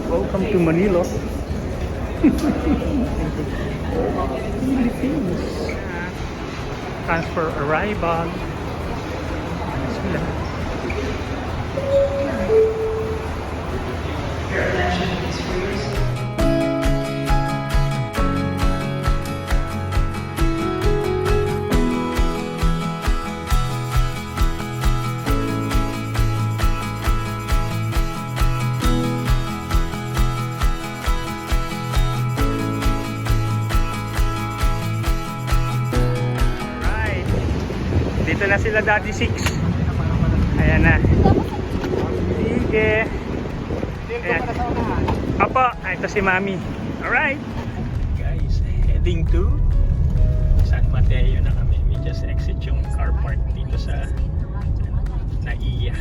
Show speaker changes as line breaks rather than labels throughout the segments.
Welcome to Manila. Philippines. Transfer arrival. Ayan sila. Dito na sila Daddy Six. Ayan na. Sige. Ayan. Opo, ito si Mami. Alright. Guys, heading to San Mateo na kami. We just exit yung car park dito sa Naiya.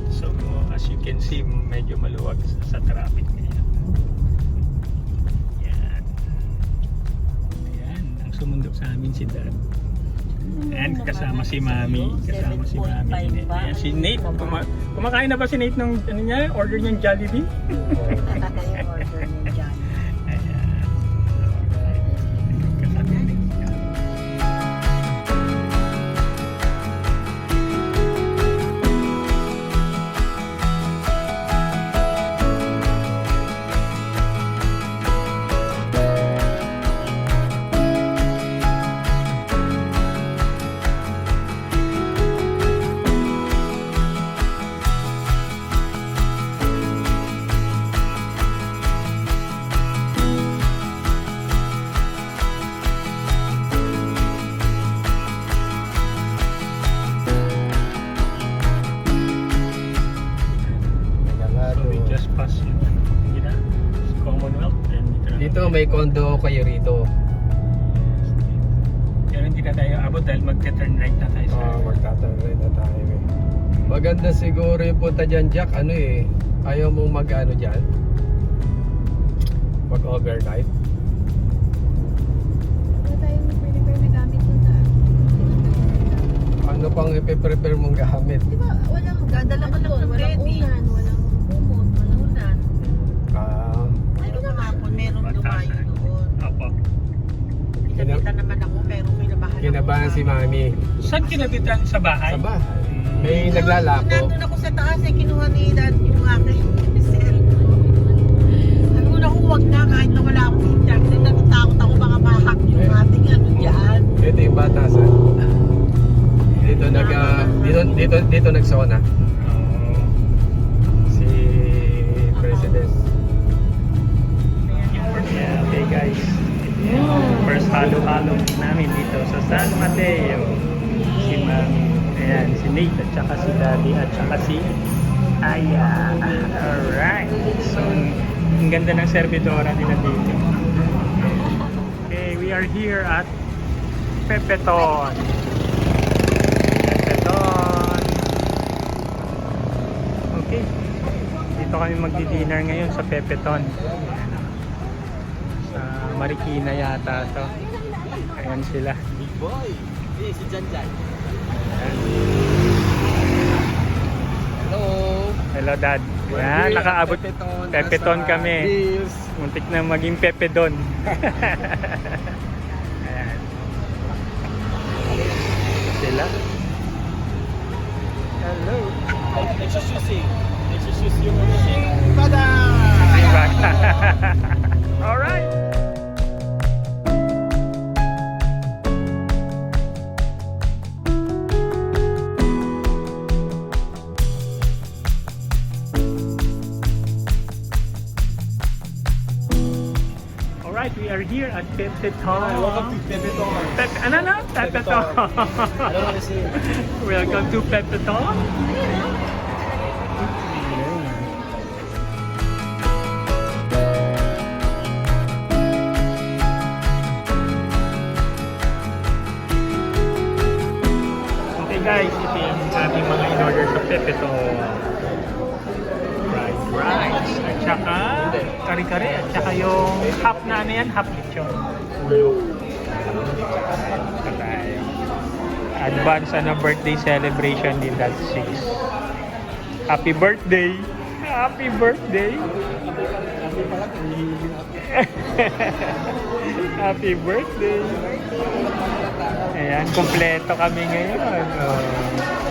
So, as you can see, medyo maluwag sa traffic ngayon. Ayan. Ayan, ang sumundok sa amin si Dad. And kasama si Mami, Ayan, si Nate, kumakain na ba si Nate nung ano niya, order niyang Jollibee?
Dito may condo kayo rito.
Pero hindi na tayo abot dahil magka-turn right na tayo sa
magta-turn right na tayo eh. Maganda siguro yung punta dyan, Jack. Ano eh, ayaw mong mag-ano dyan? Mag-overnight?
Ano tayong prepare na gamit dun na?
Ano pang ipe-prepare mong gamit?
Di ba walang dadala ka lang ng walang unan, walang kumot, walang unan.
Ah,
Ano kahapon meron lumayo doon.
Opo.
Kinabitan naman ako pero
kinabahan si Mami.
Saan kinabitan? Sa bahay?
Sa bahay. May naglalako.
Nandun ako sa taas eh, kinuha ni Dad yung aking cellphone. Sabi ko na huwag na kahit na wala akong internet. Kasi natatakot ako baka mahak yung ating ano dyan.
Ito yung batasan. Dito nagsona. Si President.
Yeah, okay guys. First halo-halo namin dito sa San Mateo. Si Mami, ayan, si Nate at saka si Daddy at saka si Aya. Alright. So, ang ganda ng servidora nila dito. Okay, we are here at Pepeton. Pepeton. Okay. Dito kami magdi-dinner ngayon sa Pepeton. Marikina yata to. Ayan sila.
Big boy. Si Janjan.
Hello.
Hello Dad. Ayan, nakaabot. Pepeton kami.
Deals.
Muntik na maging Pepedon. Ayan. Sila. Hello.
Nagsususi. Nagsususi yung shing tada!
Alright. Alright, we are here at Pepeton.
Welcome to Pepeton.
Ano na? Pepeton.
I don't want to say it.
Welcome to Pepeton. Okay guys, ito yung ating mga in-order sa Pepeton. Fried rice, at saka kare-kare, at saka yung half na ano yan, half lechon. Ulo. Patay. Advance birthday celebration ni Dad 6. Happy birthday! Happy birthday. Happy birthday. Ayan, kumpleto kami ngayon. Oh.